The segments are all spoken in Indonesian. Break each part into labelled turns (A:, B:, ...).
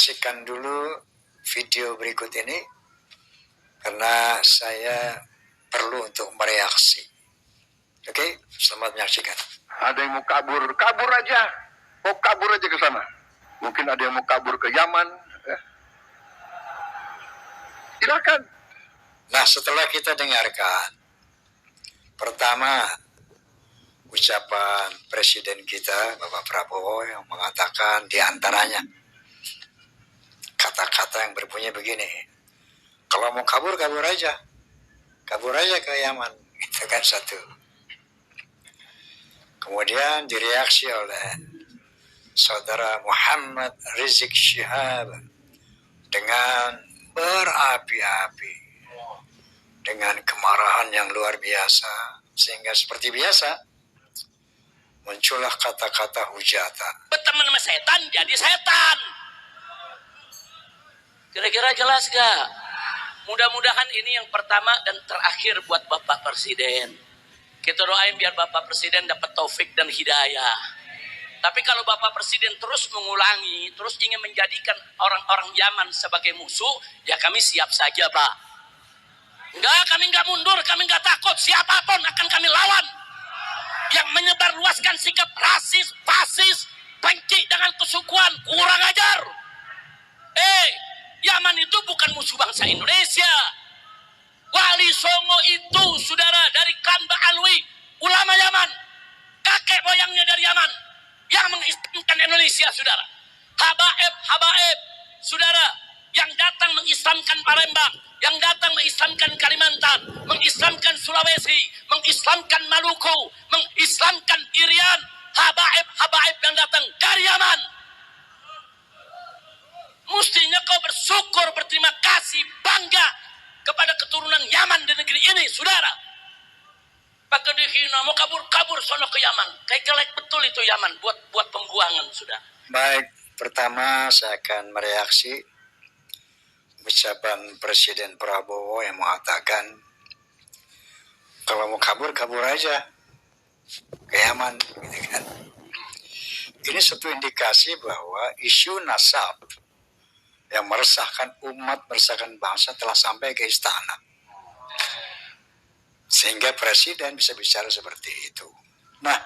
A: saksikan dulu video berikut ini karena saya perlu untuk mereaksi. Oke, selamat menyaksikan.
B: Ada yang mau kabur, kabur aja. Mau kabur aja ke sana. Mungkin ada yang mau kabur ke Yaman. Silakan.
A: Nah, setelah kita dengarkan, pertama, ucapan Presiden kita, Bapak Prabowo, yang mengatakan diantaranya kata-kata yang berbunyi begini, kalau mau kabur, kabur aja ke Yaman. Itu kan satu. Kemudian direaksi oleh Saudara Muhammad Rizik Syihab dengan berapi-api, dengan kemarahan yang luar biasa, sehingga seperti biasa muncullah kata-kata hujatan.
C: Berteman sama setan jadi setan. Kira-kira jelas gak? Mudah-mudahan ini yang pertama dan terakhir buat Bapak Presiden. Kita doain biar Bapak Presiden dapat taufik dan hidayah. Tapi kalau Bapak Presiden terus mengulangi, terus ingin menjadikan orang-orang Yaman sebagai musuh, ya kami siap saja, Pak. Enggak, kami enggak mundur, kami enggak takut. Siapapun akan kami lawan. Yang menyebarluaskan sikap rasis, fasis, benci dengan kesukuan, kurang ajar. Yaman itu bukan musuh bangsa Indonesia. Wali Songo itu, saudara, dari klan Ba'alwi, ulama Yaman. Kakek moyangnya dari Yaman. Yang mengislamkan Indonesia, saudara. Habaib, saudara, yang datang mengislamkan Palembang, yang datang mengislamkan Kalimantan, mengislamkan Sulawesi, mengislamkan Maluku, mengislamkan Irian, habaib yang datang dari Yaman. Mestinya kau bersyukur, berterima kasih, bangga kepada keturunan Yaman di negeri ini, saudara. Pakai dihina, mau kabur sono ke Yaman. Kayak jelek betul itu Yaman buat pembuangan, sudah.
A: Baik, pertama saya akan mereaksi ucapan Presiden Prabowo yang mengatakan kalau mau kabur, kabur aja ke Yaman, gitu kan. Ini satu indikasi bahwa isu nasab yang meresahkan umat, meresahkan bangsa telah sampai ke istana. Sehingga Presiden bisa bicara seperti itu. Nah,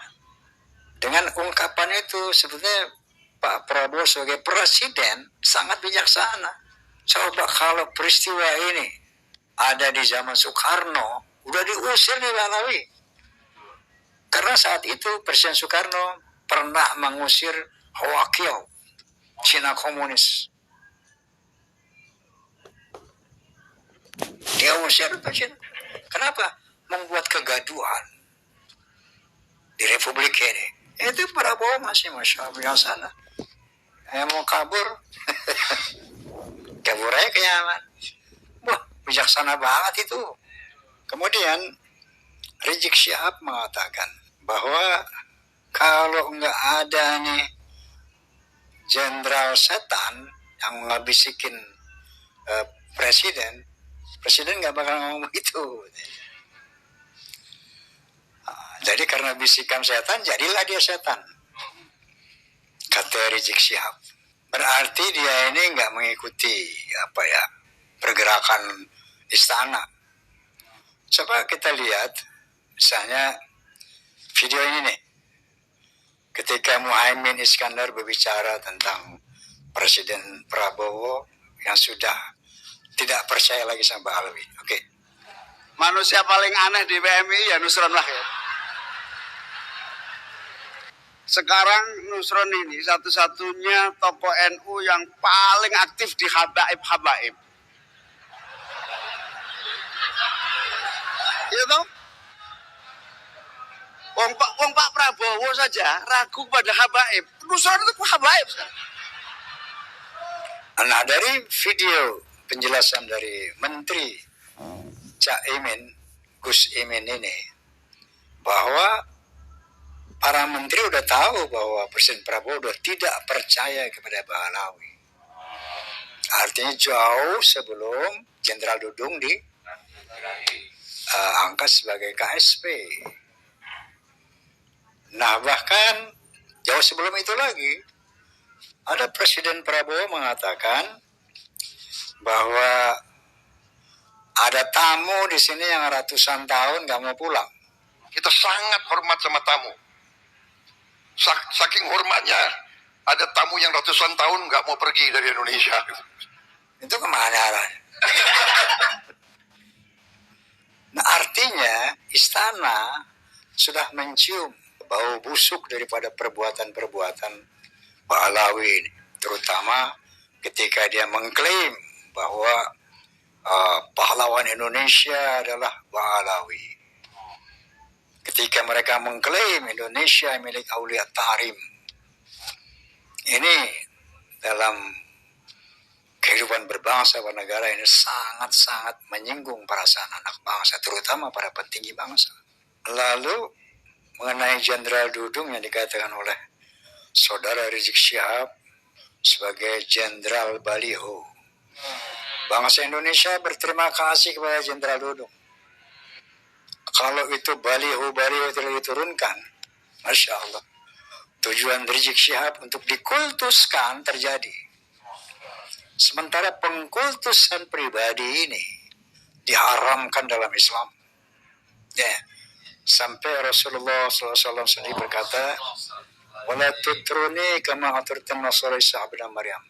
A: dengan ungkapan itu sebetulnya Pak Prabowo sebagai Presiden sangat bijaksana. Coba kalau peristiwa ini ada di zaman Soekarno, udah diusir nih Balawi. Karena saat itu Presiden Soekarno pernah mengusir Hwakil, Cina komunis. Dia usir Presiden. Kenapa? Membuat kegaduhan di Republik ini. Itu Prabowo masih Masya Allah bijaksana. Yang mau kabur, kabur aja ke Yaman. Wah, bijaksana banget itu. Kemudian Rizik Syihab mengatakan bahwa kalau nggak ada nih jenderal setan yang ngabisikin Presiden nggak bakal ngomong begitu. Jadi karena bisikan setan, jadilah dia setan. Kata Rizik Syihab. Berarti dia ini nggak mengikuti pergerakan istana. Coba kita lihat, misalnya video ini nih. Ketika Muhaimin Iskandar berbicara tentang Presiden Prabowo yang sudah tidak percaya lagi sama Ba'alwi. Oke.
D: Manusia paling aneh di PMI ya Nusron Wahid. Sekarang Nusron ini satu-satunya tokoh NU yang paling aktif di habaib. Iya toh? Wong Pak Prabowo saja ragu pada habaib. Nusron itu habaib.
A: Nah, dari video penjelasan dari Menteri Caimin, Gus Imin ini, bahwa para menteri udah tahu bahwa Presiden Prabowo udah tidak percaya kepada Ba'alawi. Artinya jauh sebelum Jenderal Dudung angkat sebagai KSP. Nah, bahkan jauh sebelum itu lagi, Ada Presiden Prabowo mengatakan bahwa ada tamu di sini yang ratusan tahun nggak mau pulang.
B: Kita sangat hormat sama tamu. Saking hormatnya, ada tamu yang ratusan tahun nggak mau pergi dari Indonesia.
A: Itu kemana arahnya? Nah, artinya istana sudah mencium bau busuk daripada perbuatan-perbuatan Pak Alawi ini. Terutama ketika dia mengklaim bahwa pahlawan Indonesia adalah Pak Alawi. Ketika mereka mengklaim Indonesia milik Aulia Tarim. Ini dalam kehidupan berbangsa bernegara ini sangat-sangat menyinggung perasaan anak bangsa, terutama para petinggi bangsa. Lalu mengenai Jenderal Dudung yang dikatakan oleh Saudara Rizik Syihab sebagai Jenderal Baliho. Bangsa Indonesia berterima kasih kepada Jenderal Dudung. Kalau itu baliho tidak diturunkan, Masya Allah, tujuan Rizik Syihab untuk dikultuskan terjadi. Sementara pengkultusan pribadi ini diharamkan dalam Islam. Ya, sampai Rasulullah SAW sendiri berkata, "Wala tutruni kama aturtan Nasara Isa bin Maryam."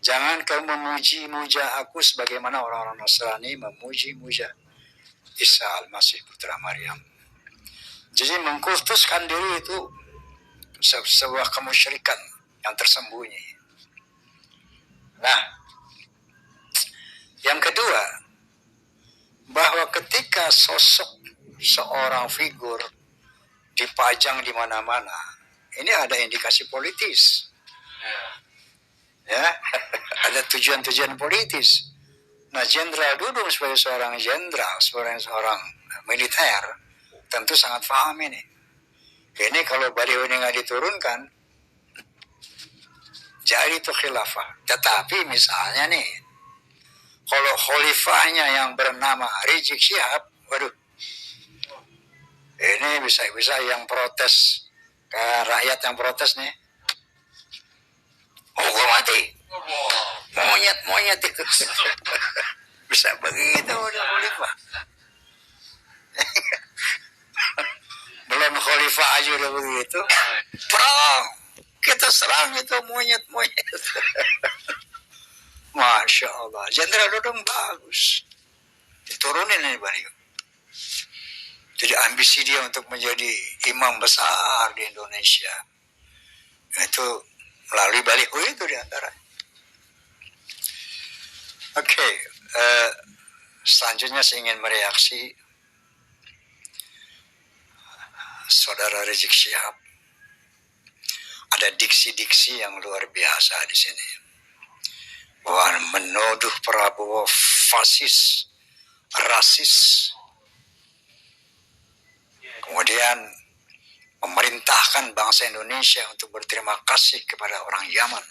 A: Jangan kau memuji-muja aku sebagaimana orang-orang Nasrani memuji-muja Isa al-Masih putra Maryam. Jadi mengkultuskan diri itu sebuah kemusyrikan yang tersembunyi. Nah, yang kedua, bahwa ketika sosok seorang figur dipajang di mana-mana, ini ada indikasi politis. Ya, ada tujuan-tujuan politis. Nah, Jenderal Dudung sebagai seorang jenderal, seorang militer, tentu sangat paham ini. Ini kalau baliho ini nggak diturunkan, jadi itu khilafah. Tetapi misalnya nih, kalau khalifahnya yang bernama Rizik Syihab, waduh, ini bisa-bisa yang protes, rakyat yang protes nih, hukum mati. Monyet itu. Bisa begitu udah khalifah. Belum khalifah aja udah begitu. Perang. Kita serang itu monyet-monyet. Masya Allah. Jenderal Dudung bagus. Diturunin ini baliho. Jadi ambisi dia untuk menjadi imam besar di Indonesia. Itu melalui baliho itu diantaranya. Oke, selanjutnya saya ingin mereaksi Saudara Rizik Syihab. Ada diksi-diksi yang luar biasa di sini. Bahwa menuduh Prabowo fasis, rasis. Kemudian memerintahkan bangsa Indonesia untuk berterima kasih kepada orang Yaman.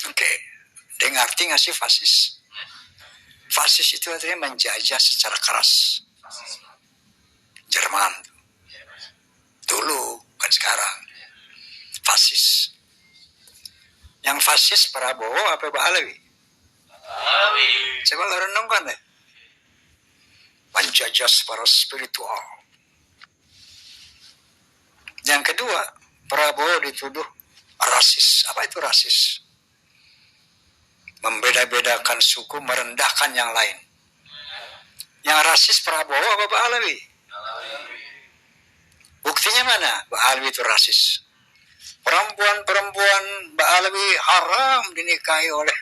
A: Oke. Dia ngerti nggak sih fasis? Fasis itu artinya menjajah secara keras. Jerman. Dulu, kan sekarang. Fasis. Yang fasis Prabowo apa Pak Alawi?
C: Alawi.
A: Coba lo renungkan deh. Menjajah secara spiritual. Yang kedua, Prabowo dituduh rasis. Apa itu rasis? Membeda-bedakan suku, merendahkan yang lain. Yang rasis Prabowo apa Pak Alawi? Buktinya mana? Pak Alawi itu rasis. Perempuan-perempuan Pak Alawi haram dinikahi oleh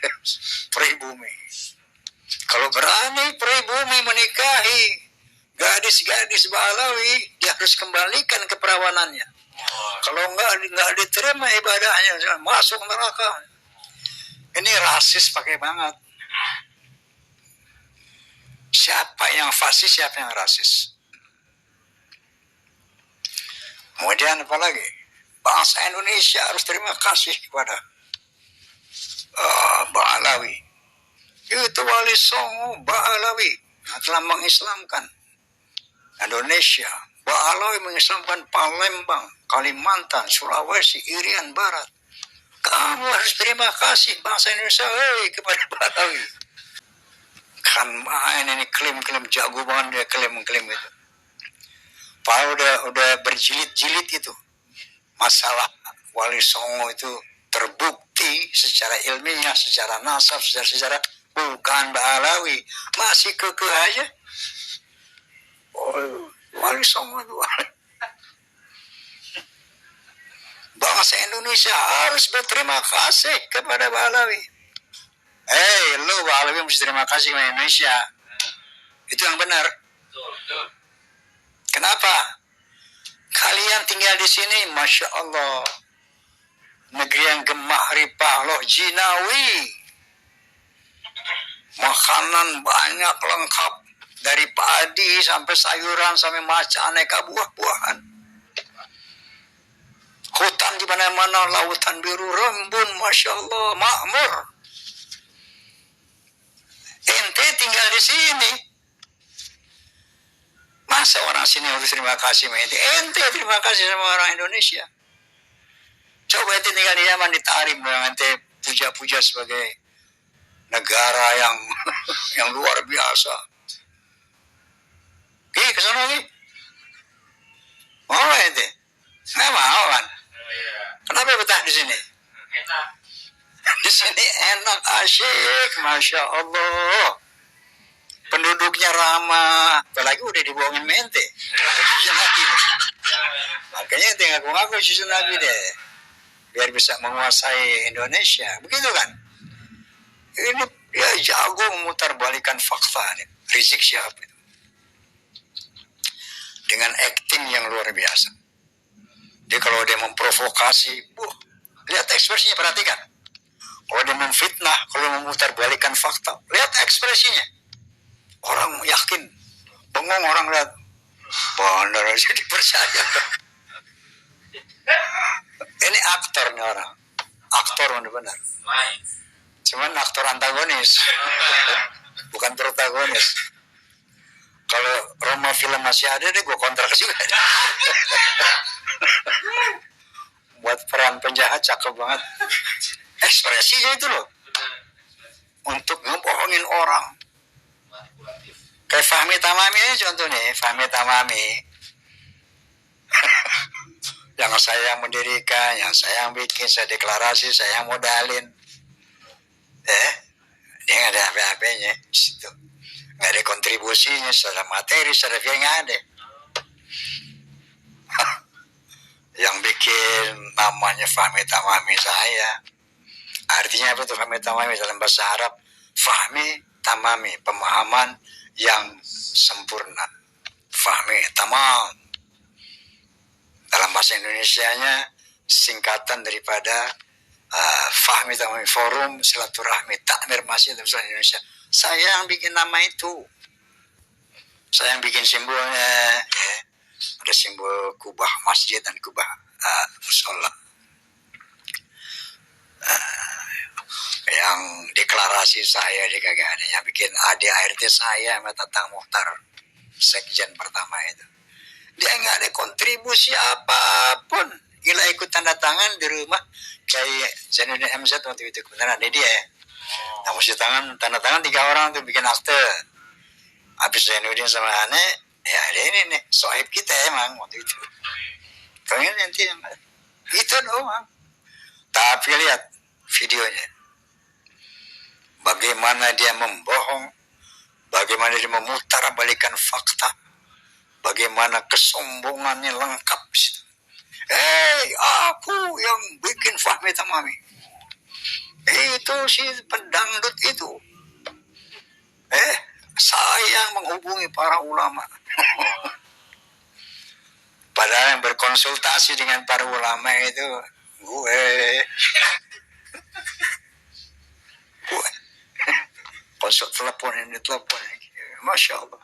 A: pribumi. Kalau berani pribumi menikahi gadis-gadis Pak Alawi, dia harus kembalikan keperawanannya. Kalau enggak diterima ibadahnya, masuk neraka. Ini rasis pakai banget. Siapa yang fasis, siapa yang rasis? Kemudian apa lagi? Bangsa Indonesia harus terima kasih kepada Mbak Alawi. Itu Wali Songo Mbak Alawi yang telah mengislamkan Indonesia Pak Alawi mengislamkan Palembang, Kalimantan, Sulawesi, Irian Barat. Kamu harus terima kasih bangsa Indonesia kepada Pak Alawi. Kan main ini klaim-klaim, jago banget dia klaim-klaim itu. Pak udah berjilid-jilid itu. Masalah Wali Songo itu terbukti secara ilmiah, secara nasab, secara sejarah bukan Pak Alawi. Masih kekeh aja. Oh, Wali Songo itu. Bangsa Indonesia harus berterima kasih kepada Pak Alawi. Lo Pak Alawi mesti terima kasih kepada Indonesia. Itu yang benar. Kenapa? Kalian tinggal di sini, Masya Allah. Negeri yang gemah ripah loh, jinawi. Makanan banyak lengkap. Dari padi sampai sayuran, sampai macam aneka buah-buahan. Hutan di mana-mana, lautan biru rembun, Masya Allah, makmur. Ente tinggal di sini. Masa orang sini harus terima kasih sama ente? Ente terima kasih sama orang Indonesia. Coba ente tinggal di Yaman, ditarik yang ente puja-puja sebagai negara yang luar biasa. Kesana lagi? Mau ente? Nggak mau kan? Kenapa betah di sini? Enak. Di sini enak, asyik, Masya Allah. Penduduknya ramah, apalagi udah dibohongin mente. Makanya ente ngaku-ngaku susun Nabi deh, biar bisa menguasai Indonesia. Begitu kan? Ini dia jago memutarbalikan fakta nih. Rizik Syihab itu. Dengan acting yang luar biasa. Dia kalau dia memprovokasi, lihat ekspresinya, perhatikan. Kalau dia memfitnah, kalau memutarbalikan fakta, lihat ekspresinya. Orang yakin, bengong orang lihat, benar aja dipercaya. Ini aktor nih orang, aktor benar-benar. Cuman aktor antagonis, bukan protagonis. Kalau Roma film masih ada deh, gue kontrak juga. Buat peran penjahat cakep banget. Ekspresinya itu loh, untuk ngebohongin orang. Kayak Fahmi Tamami ini contoh nih, Fahmi Tamami. Yang saya yang mendirikan, yang saya yang bikin, saya deklarasi, saya yang modalin. Dia nggak ada apa-apanya di situ. Nggak ada kontribusinya secara materi, secara dia nggak ada. Yang bikin namanya Fahmi Tamami saya. Artinya apa tuh Fahmi Tamami dalam bahasa Arab? Fahmi Tamami, pemahaman yang sempurna. Fahmi Tamam. Dalam bahasa Indonesianya singkatan daripada Fahmi Tamami, Forum Silaturahmi Takmir Masjid dalam bahasa Indonesia. Saya yang bikin nama itu. Saya yang bikin simbolnya. Ya. Ada simbol kubah masjid dan kubah musola. Yang deklarasi saya dia kagak ada. Yang bikin ADART saya sama Tatang Muhtar, sekjen pertama itu. Dia nggak ada kontribusi apapun. Gila ikut tanda tangan di rumah kayak Zainuddin MZ waktu itu. Beneran ada dia ya. Nah, mesti tanda tangan 3 orang tuh bikin akte. Habis Zainuddin sama Ane, ya ada ini nih, sohib kita emang waktu itu. Kalian nanti itu doang. Tapi lihat videonya. Bagaimana dia membohong, bagaimana dia memutarbalikan fakta, bagaimana kesombongannya lengkap. Aku yang bikin Fahmi Tamami. Itu si pendangdut itu. Saya menghubungi para ulama. Padahal yang berkonsultasi dengan para ulama itu gue. Konsul telepon ini, Masya Allah.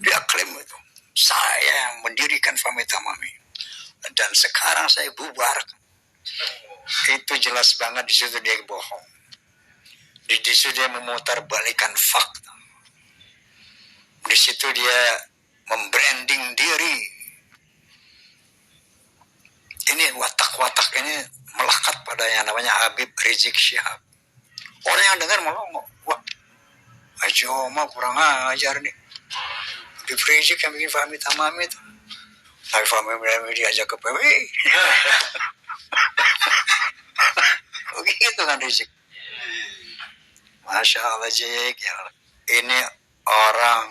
A: Dia klaim itu. Saya yang mendirikan Fahmi Tamami. Dan sekarang saya bubar. Itu jelas banget di situ dia bohong. Di situ dia memutarbalikan fakta. Di situ dia membranding diri. Ini watak-watak ini melekat pada yang namanya Habib Rizik Syihab. Orang yang dengar melongo. Wah, Haji Omar kurang ajar nih. Habib Rizik yang bikin Fahmi Tamami itu. Tapi Fahmi Tamami diajak ke PBI. Begitu kan Rizik. Masya Allah Jik. Ya. Ini orang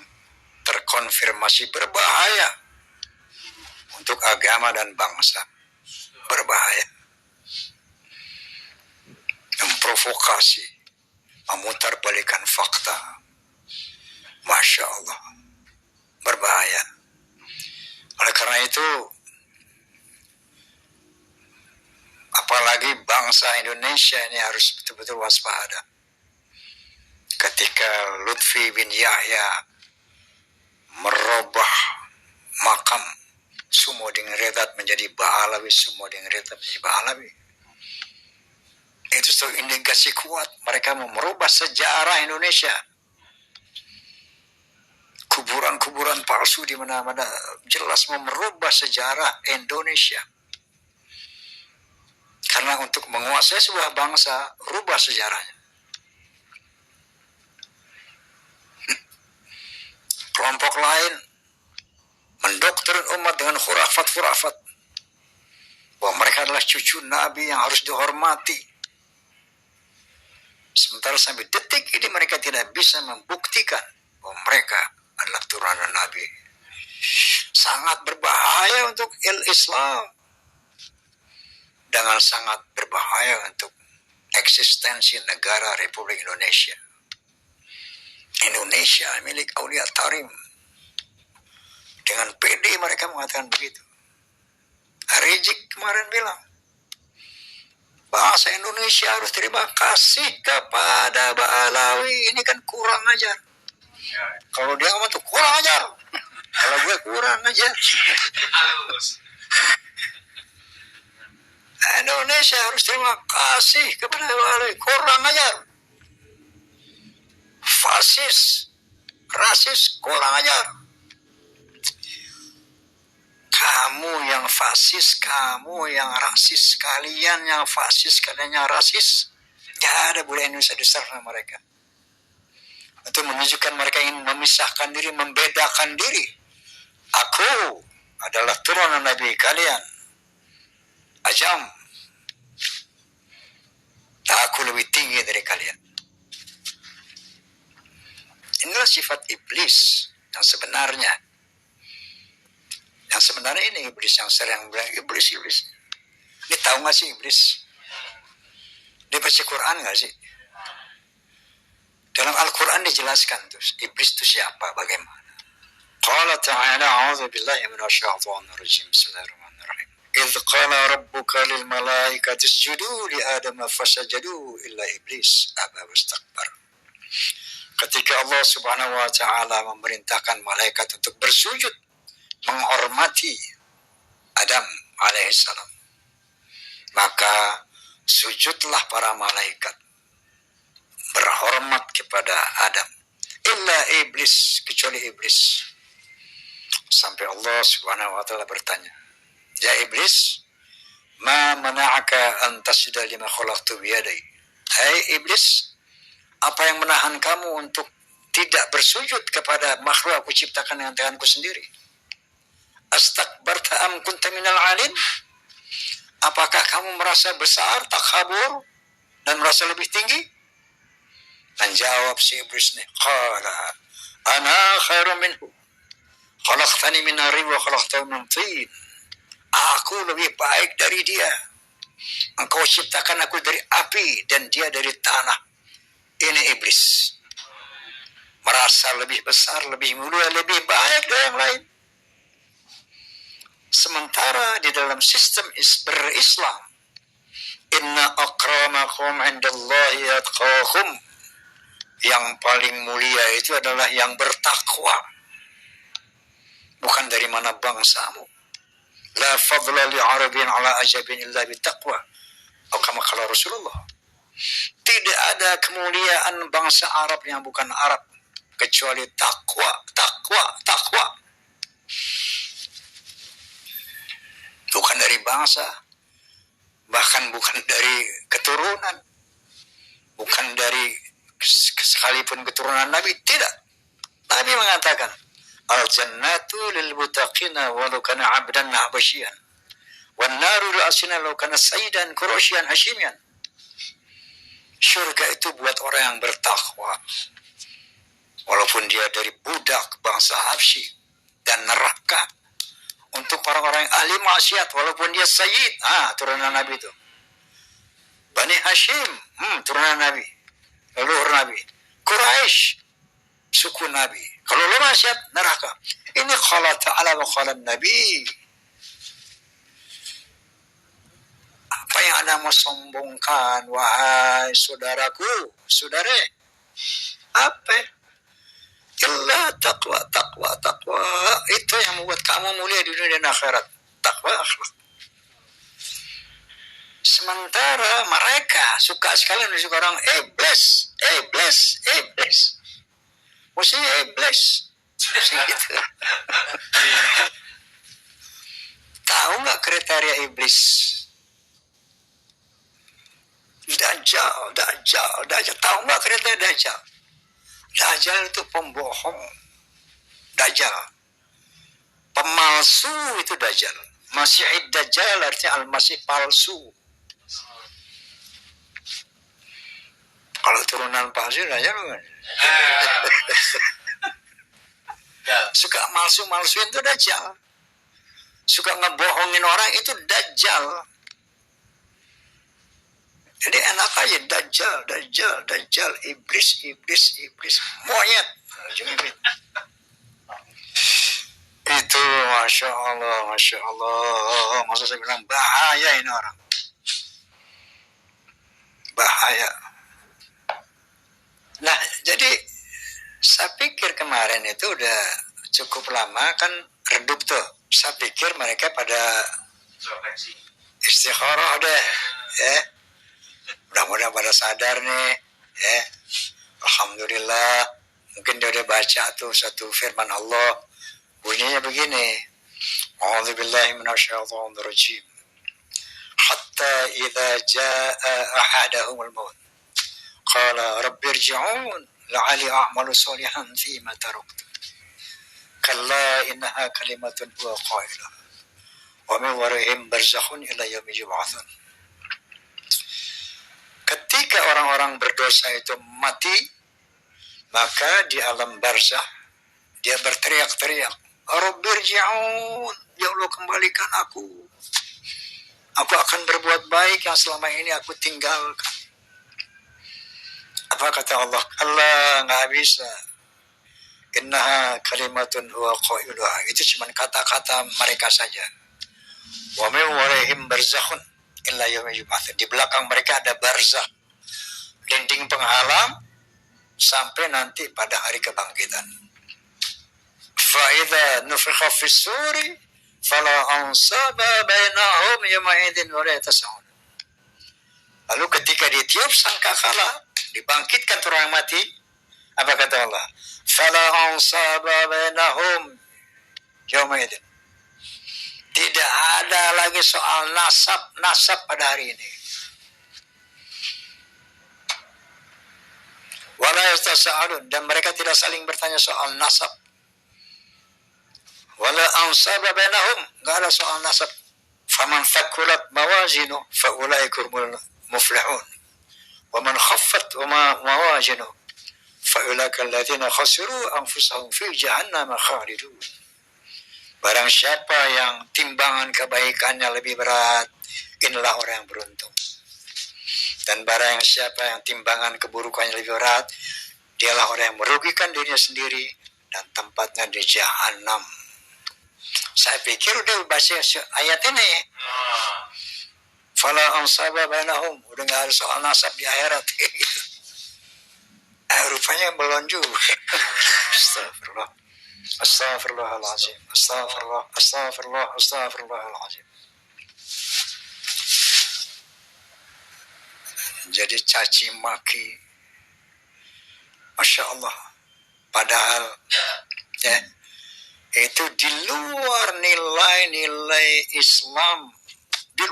A: terkonfirmasi berbahaya untuk agama dan bangsa. Berbahaya. Memprovokasi, memutarbalikan fakta. Masya Allah. Berbahaya. Oleh karena itu, apalagi bangsa Indonesia ini harus betul-betul waspada. Ketika Lutfi bin Yahya merubah makam Sumoding Redat menjadi Bahalawi, Sumoding Redat menjadi Bahalawi. Itu suatu indikasi kuat mereka mau merubah sejarah Indonesia. Kuburan-kuburan palsu di mana-mana jelas mau merubah sejarah Indonesia. Karena untuk menguasai sebuah bangsa, rubah sejarahnya. Kelompok lain mendoktrin umat dengan khurafat-khurafat bahwa mereka adalah cucu Nabi yang harus dihormati. Sementara sampai detik ini mereka tidak bisa membuktikan bahwa mereka adalah turunan Nabi. Sangat berbahaya untuk Islam. Dengan sangat berbahaya untuk eksistensi negara Republik Indonesia. Indonesia milik Aulia Tarim. Dengan pede mereka mengatakan begitu. Rizik kemarin bilang, bahasa Indonesia harus terima kasih kepada Bahalawi. Ini kan kurang ajar. Kalau dia ngomong tuh kurang ajar. Kalau gue kurang ajar. Indonesia harus terima kasih kepada Bahalawi. Kurang ajar. Fasis, rasis, kurang ajar. Kamu yang fasis, kamu yang rasis, kalian yang fasis, kalian yang rasis. Tidak ada boleh Indonesia diserang mereka. Untuk menunjukkan mereka ingin memisahkan diri, membedakan diri. Aku adalah turunan Nabi kalian. Ajam. Aku lebih tinggi dari kalian. Inilah sifat iblis yang sebenarnya. Yang sebenarnya ini iblis yang sering bilang iblis. Ini tahu nggak sih iblis? Dia baca Quran nggak sih? Dalam Al-Quran dijelaskan tuh iblis itu siapa, bagaimana. Qala ta'ala a'udzu billahi minasyaitonir rajim. Bismillahirrahmanirrahim. إذ قال ربك للملائكة اسجدوا لآدم فسجدوا إلا إبليس أبى واستكبر. Ketika Allah Subhanahu wa taala memerintahkan malaikat untuk bersujud menghormati Adam alaihissalam, maka sujudlah para malaikat berhormat kepada Adam, illa iblis, kecuali iblis. Sampai Allah Subhanahu wa taala bertanya, ya iblis, ma mana'aka an tasjuda lima khalaqtu biyadai. Hai iblis, apa yang menahan kamu untuk tidak bersujud kepada makhluk aku ciptakan dengan tanganku sendiri? Astakbarta am kunta minal alin? Apakah kamu merasa besar, takabur, dan merasa lebih tinggi? Dan jawab si iblis ini, qala ana khairum minhu, khalaqtani min narin wa khalaqtahu min tin. Aku lebih baik dari dia. Engkau ciptakan aku dari api dan dia dari tanah. Ini iblis. Merasa lebih besar, lebih mulia, lebih baik dari yang lain. Sementara di dalam sistem berislam, inna akramakum indallahi atqakum. Yang paling mulia itu adalah yang bertakwa. Bukan dari mana bangsamu. La fadla li arabin ala ajabin illa bitaqwa. Atau kama qala Rasulullah. Tidak ada kemuliaan bangsa Arab yang bukan Arab kecuali takwa, takwa, takwa. Bukan dari bangsa, bahkan bukan dari keturunan, bukan dari sekalipun keturunan Nabi, tidak. Nabi mengatakan, al-jannatu lil muttaqina walau kana 'abdan habasyian, wan naru lil asina law kana sayyidan quraisyan hasyimian. Surga itu buat orang yang bertakwa, walaupun dia dari budak bangsa Habsyi, dan neraka untuk orang-orang yang ahli maksiat, walaupun dia sayyid, turunan Nabi itu. Bani Hashim, turunan Nabi, leluhur Nabi. Quraisy, suku Nabi. Kalau lu maksiat, neraka. Ini qala ta'ala wa qala Nabi. Apa yang Anda mau sombongkan, wahai saudaraku, saudare? Apa? Illa taqwa. Itu yang membuat kamu mulia di dunia dan akhirat. Taqwa akhlak. Sementara mereka suka sekali menunjuk orang iblis. Mestinya iblis. Gitu. Tahu nggak kriteria iblis? Dajjal. Tahu nggak kriteria Dajjal? Dajjal itu pembohong. Dajjal. Pemalsu itu Dajjal. Masih Dajjal artinya al-masih palsu. Kalau turunan palsu Dajjal bukan? Suka malsu-malsuin itu Dajjal. Suka ngebohongin orang itu Dajjal. Jadi enak aja Dajjal, iblis, monyet. Itu Masya Allah. Masa saya bilang bahaya ini orang. Bahaya. Nah, jadi saya pikir kemarin itu udah cukup lama kan redup tuh. Saya pikir mereka pada istikharah deh, ya. Mudah-mudahan pada sadar nih, ya. Alhamdulillah, mungkin dia udah baca tuh satu firman Allah, bunyinya begini, A'udzubillahi minasyaitonir rajim, hatta idza jaa ahadahumul maut, qala rabbirji'un la'ali a'malu shalihan fima taraktu, kalla innaha kalimatun huwa qailuha, wa min wara'ihim barzakhun ila yaumi yub'atsun. Ketika orang-orang berdosa itu mati, maka di alam barzah dia berteriak-teriak, Rabbirji'un, ya Allah kembalikan aku. Aku akan berbuat baik yang selama ini aku tinggalkan. Apa kata Allah? Allah, nggak bisa. Innaha kalimatun huwa qailuha. Itu cuma kata-kata mereka saja. Wa min warahim barzakhun illa yaumi yub'atsun. Di belakang mereka ada barzakh, dinding penghalang sampai nanti pada hari kebangkitan. Fa idza nufikha fis suri fala ansaba bainahum yawma idzin wa la yatasa'un. Lalu ketika ditiup sangkakala, dibangkitkan orang mati, apa kata Allah? Fala ansaba bainahum yawma idzin. Tidak ada lagi soal nasab pada hari ini. Wala yastasa'alun, dan mereka tidak saling bertanya soal nasab. Wala ansaba bainahum, enggak ada soal nasab. Faman thaqulat mawazinu fa ulaika humul muflihun. Wa man khaffat mawazinu fa ulaika alladziina khasiru anfusahum fi jahannam khalidun. Barang siapa yang timbangan kebaikannya lebih berat, inilah orang yang beruntung. Dan barang siapa yang timbangan keburukannya lebih berat, dialah orang yang merugikan dirinya sendiri dan tempatnya di jahanam. Saya pikir udah baca ayat ini. Fala ansaba bainahum, udah nggak ada soal nasab di akhirat. Rupanya belum juga. Astagfirullah. Astaghfirullahaladzim. Astaghfirullahaladzim. Jadi caci maki, Masya Allah. Padahal ya, itu di luar nilai-nilai Islam, di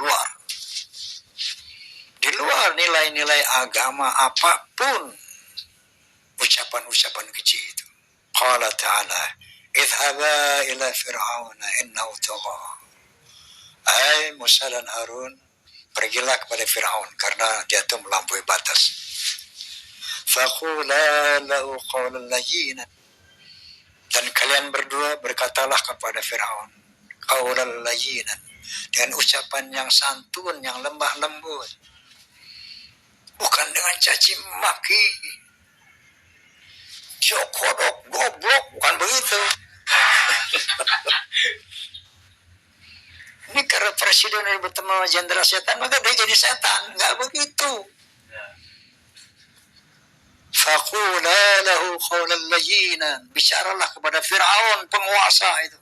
A: luar nilai-nilai agama apapun, ucapan-ucapan keji itu. Qala ta'ala, idhaba ila fir'auna innahu tagha. Hai Musa dan Harun, pergilah kepada Fir'aun karena dia itu melampaui batas. Faqula lahu qawlan layyinan, dan kalian berdua berkatalah kepada Fir'aun qawlan layyinan, dengan ucapan yang santun, yang lemah lembut, bukan dengan caci maki, jokodok, goblok, bukan begitu. Ini karena presiden yang bertemu jenderal setan, maka dia jadi setan. Enggak begitu. Faqula lahu qawlan layyinan, bicaralah kepada Fir'aun, penguasa itu,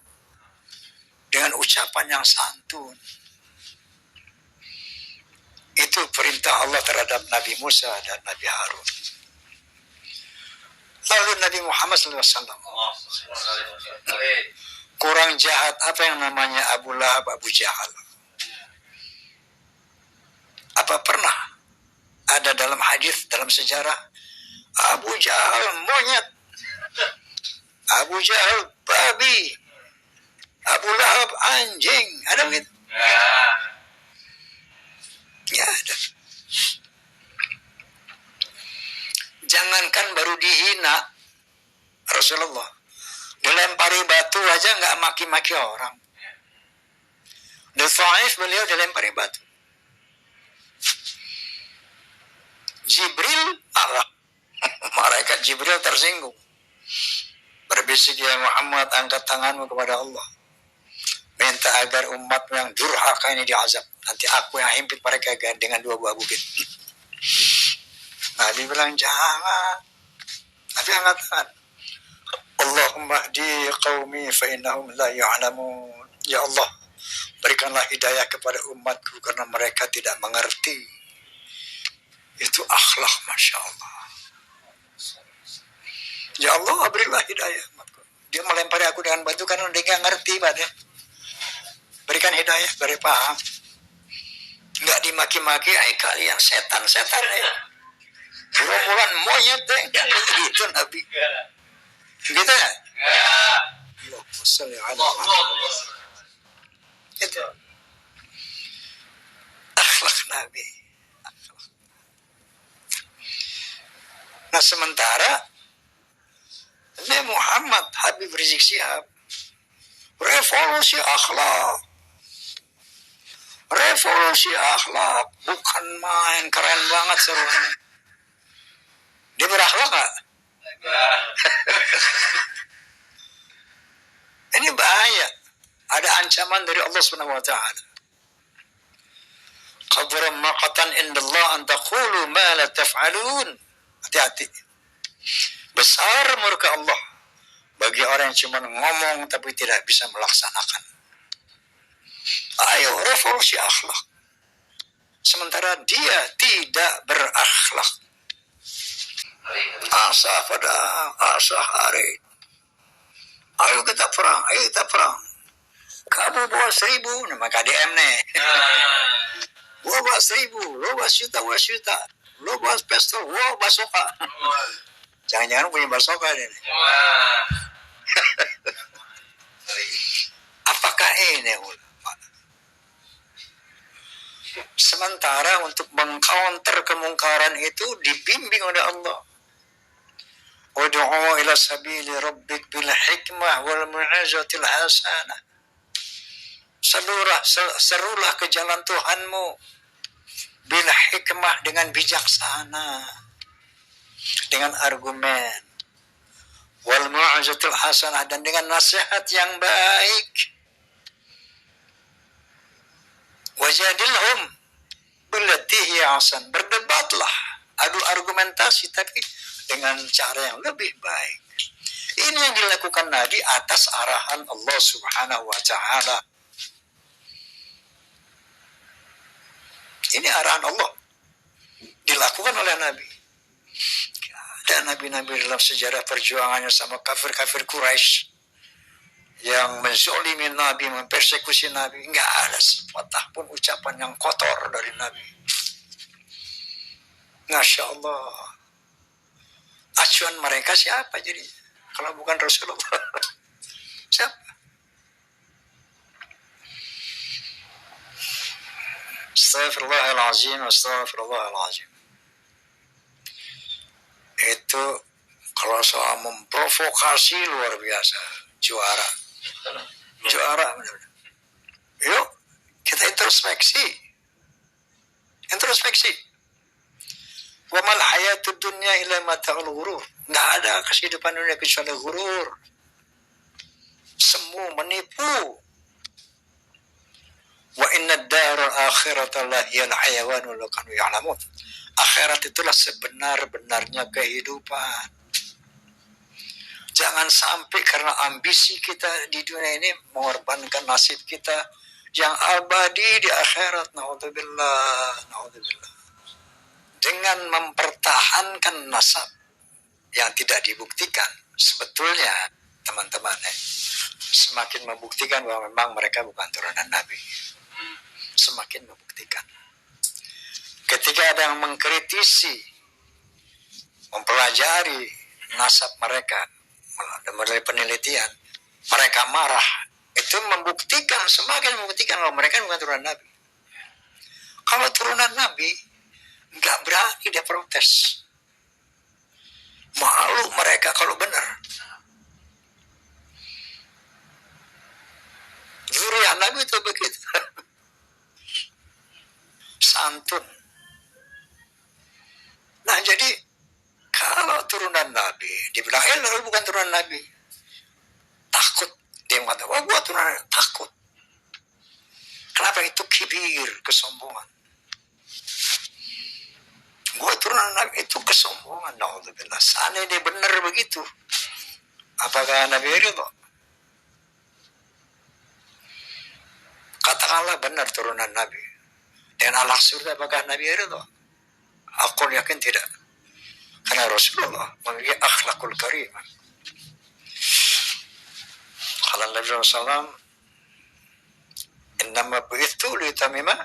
A: dengan ucapan yang santun. Itu perintah Allah terhadap Nabi Musa dan Nabi Harun. Lalu Nabi Muhammad SAW, kurang jahat apa yang namanya Abu Lahab, Abu Jahal? Apa pernah ada dalam hadis, dalam sejarah, Abu Jahal monyet, Abu Jahal babi, Abu Lahab anjing? Ada begitu? Ya ada. Jangankan baru dihina, Rasulullah dilempari batu aja nggak maki-maki orang. Di Thaif beliau dilempari batu. Jibril marah. Malaikat Jibril tersinggung. Berbisik, ya Muhammad, angkat tanganmu kepada Allah. Minta agar umatmu yang durhaka ini diazab. Nanti aku yang himpit mereka dengan 2 buah bukit. Nabi bilang jangan. Nabi angkat tangan. Allahumma hdi qaumi fa innahum la ya'lamun. Ya Allah, berikanlah hidayah kepada umatku karena mereka tidak mengerti. Itu akhlak, Masya Allah. Ya Allah, berilah hidayah umatku. Dia melempari aku dengan batu karena dia nggak ngerti, Pak. Berikan hidayah, beri paham. Nggak dimaki-maki, kalian setan-setan ya. Gerombolan monyet deh. Itu Nabi. Gitu ya? Allahumma sholli ala Muhammad. Itu akhlak Nabi. Nah sementara Nabi Muhammad Habib Rizik Syihab revolusi akhlak. Revolusi akhlak, bukan main, keren banget serunya. Dia berakhlak gak? Ini bahaya. Ada ancaman dari Allah SWT. Qabra maqatan indallah an taqulu ma la taf'alun. Hati-hati. Besar murka Allah bagi orang yang cuma ngomong tapi tidak bisa melaksanakan. Ayo revolusi akhlak. Sementara dia tidak berakhlak. Asa padang, asa hari. Ayo kita perang, ayo kita perang. Kamu bawa 1000, nama KDM nih. Gua bawa 1000, lo bawa juta, lo bawa pistol, lo basoka. Jangan-jangan punya basoka deh. Apakah ini sementara untuk mengcounter kemungkaran itu dibimbing oleh Allah. Ud'u ila sabili rabbik bil hikmah wal mu'izatil hasanah. Serulah ke jalan Tuhanmu bil hikmah, dengan bijaksana, dengan argumen, wal mu'izatil hasanah, dan dengan nasihat yang baik. Wajadilhum billati hiya ahsan, berdebatlah, adu argumentasi tapi dengan cara yang lebih baik. Ini yang dilakukan Nabi atas arahan Allah Subhanahu wa ta'ala. Ini arahan Allah dilakukan oleh Nabi. Ada nabi-nabi dalam sejarah perjuangannya sama kafir-kafir Quraisy yang menzolimi Nabi, mempersekusi Nabi. Nggak ada sepatah pun ucapan yang kotor dari Nabi. Masya Allah. Acuan mereka siapa jadi? Kalau bukan Rasulullah. Siapa? Astaghfirullahaladzim, astaghfirullahaladzim. Itu kalau soal memprovokasi luar biasa. Juara. Benar. Yuk, kita introspeksi. Wa mal hayatud dunya illa mata'ul ghurur. Enggak ada kehidupan dunia kecuali ghurur. Semu, menipu. Wa inna ad-daral akhirata lahiyal hayawan law kanu ya'lamun. Akhirat itulah sebenar-benarnya kehidupan. Jangan sampai karena ambisi kita di dunia ini mengorbankan nasib kita yang abadi di akhirat. Naudzubillah. Dengan mempertahankan nasab yang tidak dibuktikan, sebetulnya teman-teman semakin membuktikan bahwa memang mereka bukan turunan Nabi. Semakin membuktikan. Ketika ada yang mengkritisi, mempelajari nasab mereka melalui penelitian, mereka marah. Itu semakin membuktikan bahwa mereka bukan turunan Nabi. Kalau turunan Nabi, nggak berani dia protes. Malu mereka kalau benar. Zuriat Nabi itu begitu. Santun. Nah jadi kalau turunan Nabi dibilang lalu bukan turunan Nabi, takut dia mengatakan, oh gua turunan, takut. Kenapa? Itu kibir, kesombongan. Gua turunan Nabi itu kesombongan. Naudzubillah. Seandainya dia benar begitu, apakah Nabi ridho? Katakanlah benar turunan Nabi dan Allah surga, apakah Nabi ridho? Aku yakin tidak. Karena Rasulullah memiliki akhlakul karimah. Kala Nabi SAW, innama bu'ithu liutamima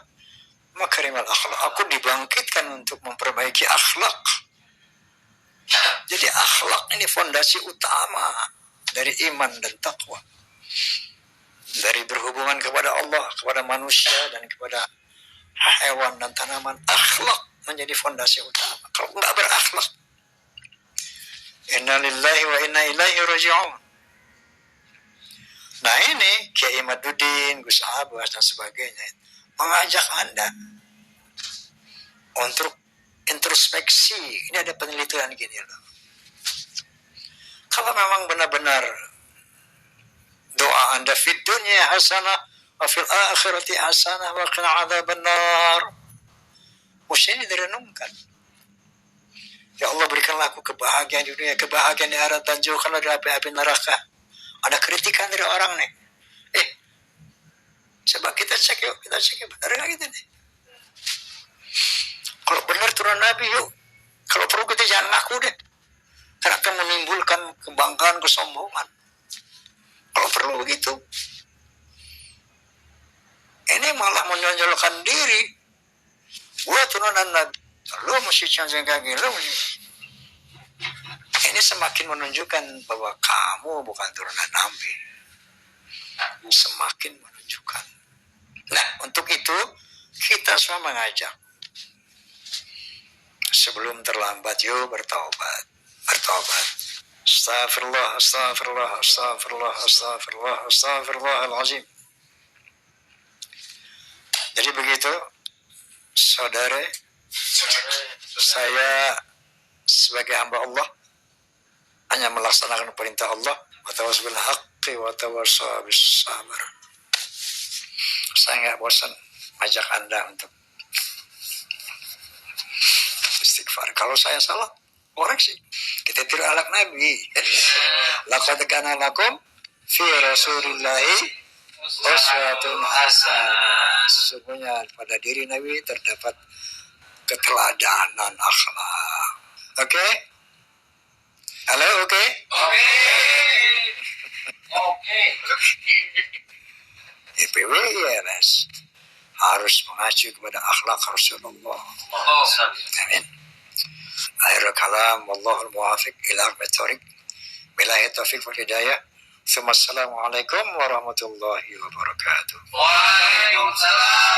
A: makarimal akhlak. Aku dibangkitkan untuk memperbaiki akhlak. Jadi akhlak ini fondasi utama dari iman dan takwa. Dari berhubungan kepada Allah, kepada manusia, dan kepada hewan dan tanaman. Akhlak menjadi fondasi utama. Kalau enggak berakhlak, inna lillahi wa inna ilaihi raji'un. Nah ini Kiai Maduddin, Gus Abbas dan sebagainya mengajak Anda untuk introspeksi. Ini ada penelitian gini loh. Kalau memang benar-benar doa Anda fid dunya hasanah wa fil akhirati hasanah wa qina adzabannar, mesti direnungkan. Ya Allah, berikanlah aku kebahagiaan di dunia, kebahagiaan di akhirat, dan jauhkanlah dari api-api neraka. Ada kritikan dari orang nih. Coba kita cek yuk, benar nggak gitu nih? Kalau benar turunan Nabi yuk. Kalau perlu kita jangan ngaku deh. Karena akan menimbulkan kebanggaan, kesombongan. Kalau perlu begitu. Ini malah menonjolkan diri. Gua turunan Nabi. Lu mesti canggih kaki lu. Ini semakin menunjukkan bahwa kamu bukan turunan Nabi. Semakin menunjukkan. Nah, untuk itu kita semua mengajak. Sebelum terlambat, yuk bertaubat. Astagfirullahalazim. Jadi begitu, saudara, saya sebagai hamba Allah hanya melaksanakan perintah Allah. Wa tawassaw bil haqqi wa tawassaw bis sabr. Saya nggak bosan ajak Anda untuk istighfar. Kalau saya salah, koreksi. Kita tiru akhlak Nabi. Laqad kana lakum fi Rasulillahi uswatun hasanah. Sesungguhnya pada diri Nabi terdapat keteladanan akhlak. Oke? Halo, oke? Oke.
C: Oke.
A: IPWIRS harus mengacu kepada akhlak Rasulullah. Amin. Akhirul kalam, wallahul muwafiq ila aqwamit billahi taufiq wal hidayah. Assalamualaikum warahmatullahi wabarakatuh.
C: Waalaikumsalam.